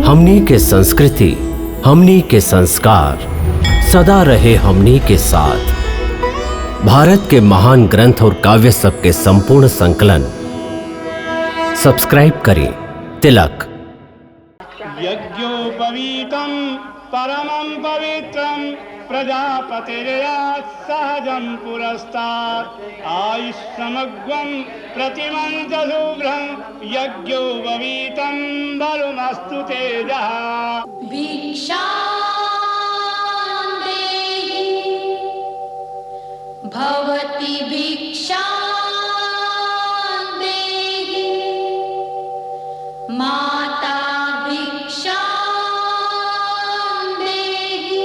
हमनी के संस्कृति, हमनी के संस्कार सदा रहे हमनी के साथ। भारत के महान ग्रंथ और काव्य सब के संपूर्ण संकलन सब्सक्राइब करें तिलक। यज्ञोपवीतं परमं पवित्रं प्रजापतिर्या सहजं पुरस्तात् आयुष्समग्वं प्रतिमन्त्रशुभ्रं यज्ञोपवीतं वरुणस्तु तेजः। भिक्षां देहि भवति भिक्षां देहि माता भिक्षां देहि।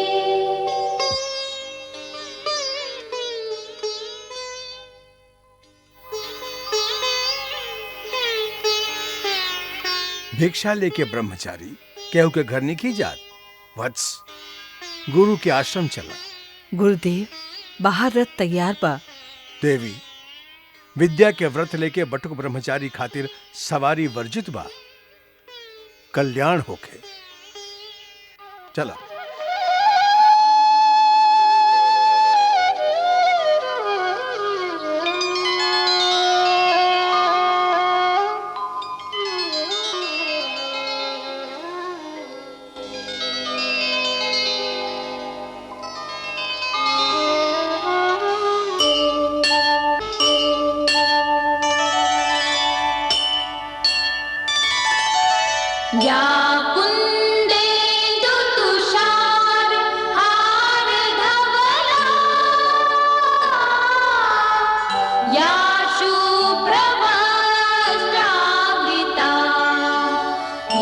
भिक्षा लेके ब्रह्मचारी केहू के घर नहीं जात। वत्स गुरु के आश्रम चला। गुरुदेव, बाहर रथ तैयार बा। देवी, विद्या के व्रत लेके बटुक ब्रह्मचारी खातिर सवारी वर्जित बा। कल्याण होखे। चला। या कुन्देन्दु तुषार हारधवला या शुभ्रवस्त्रावृता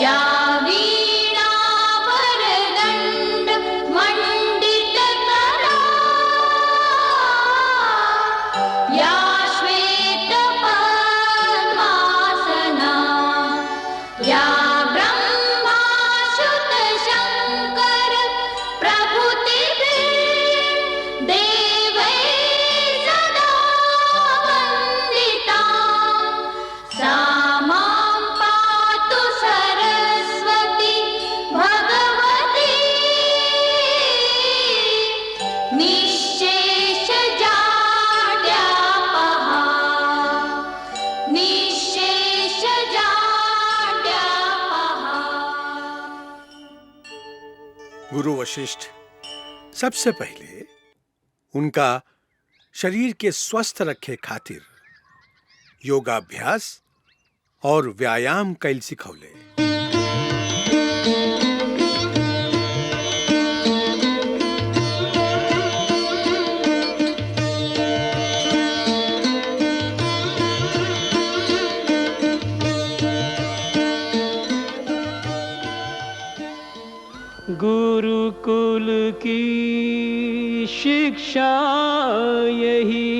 या वीणावरदण्ड मण्डितकरा या श्वेतपद्मासना या गुरु वशिष्ठ सबसे पहले उनका शरीर के स्वस्थ रखे खातिर योगाभ्यास और व्यायाम कैल सिखौले। गुरुकुल की शिक्षा यही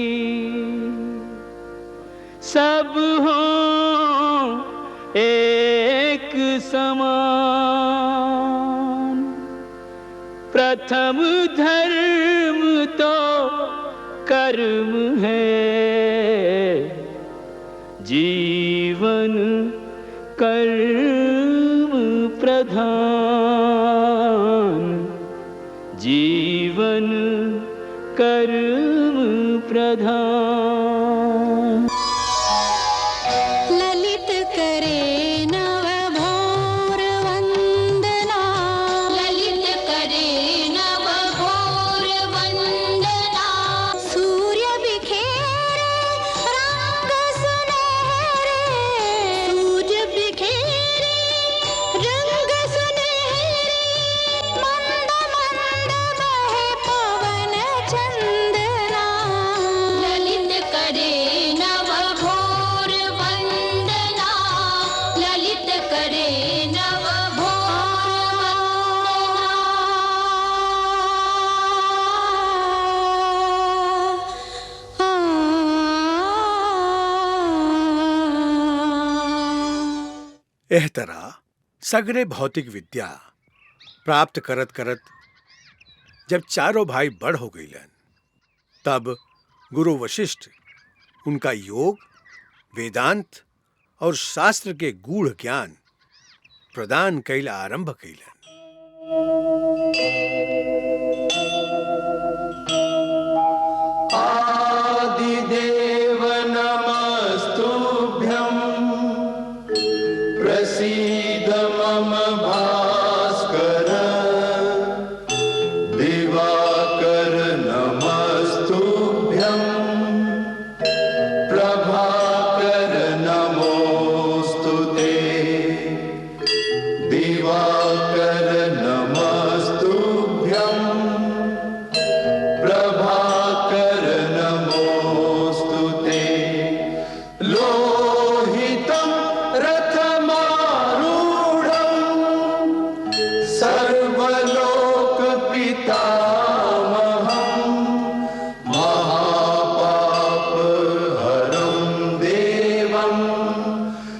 सब हो एक समान। प्रथम धर्म तो कर्म है, जीवन कर्म प्रधान। जीवन कर्म प्रधान। ललित करे नव भोर वंदना, ललित करे नव भोर वंदना। सूर्य बिखेरे रंग सुनहरे, सूर्य बिखेरे रंग सुनहरे। मंद मंद बहे पवन चंदना, ललित करे नव भोर वंदना, ललित करे नव भोर वंदना। एह तरह सगरे भौतिक विद्या प्राप्त करत करत जब चारों भाई बड़ हो गईलन, तब गुरु वशिष्ठ उनका योग, वेदांत और शास्त्र के गूढ़ ज्ञान प्रदान कैल आरंभ कैलन। आदिदेव नमस्तुभ्यं प्रसीद मम भास्कर दिवाकर नमस्तुभ्यं प्रभाकर नमोस्तुते दिवाकर नमस्तुभ्यं प्रभाकर नमोस्तुते लोहितं रथमारूढं सर्वलोकपितामहं महापापहरं देवं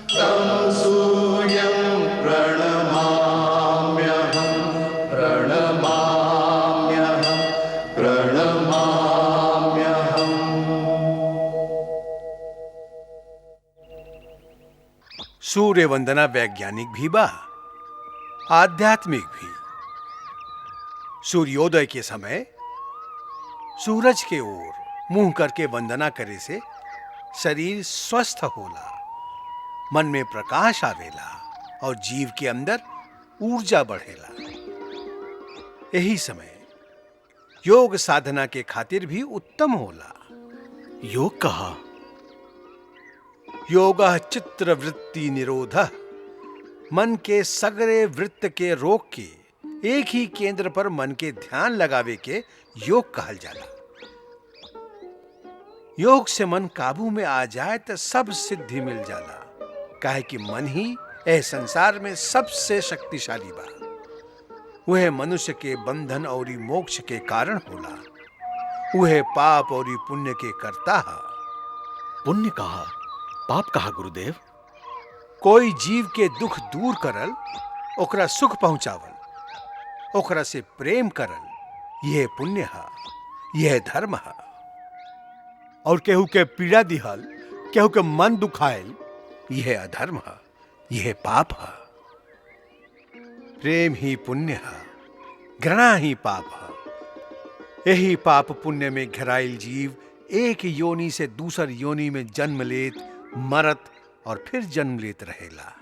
तं सूर्यं प्रणमाम्यहं प्रणमाम्यहं प्रणमाम्यहम्। सूर्य वंदना वैज्ञानिक भी बा, आध्यात्मिक भी। सूर्योदय के समय सूरज के ओर मुंह करके वंदना करे से शरीर स्वस्थ होला, मन में प्रकाश आवेला और जीव के अंदर ऊर्जा बढ़ेला। यही समय योग साधना के खातिर भी उत्तम होला। योग कहा? योगः चित्त वृत्ति निरोधः, मन के सगरे वृत्त के रोक के एक ही केंद्र पर मन के ध्यान लगावे के योग कहल जाला। योग से मन काबू में आ जाए तो सब सिद्धि मिल जाला, काहे कि मन ही एह संसार में सबसे शक्तिशाली बा। वह मनुष्य के बंधन और मोक्ष के कारण होला। वह पाप और पुण्य के कर्ता है। पुण्य कहा, पाप कहा गुरुदेव? कोई जीव के दुख दूर करल, ओकरा सुख पहुंचावल, ओकरा से प्रेम करल, यह पुण्य है, यह धर्म है। और केहू के पीड़ा दिहल, केहू के मन दुखायल, यह अधर्म है, यह पाप है। प्रेम ही पुण्य है, घृणा ही पाप है। यही पाप पुण्य में घिराइल जीव एक योनि से दूसर योनि में जन्म लेत, मरत और फिर जन्म लेत रहेला।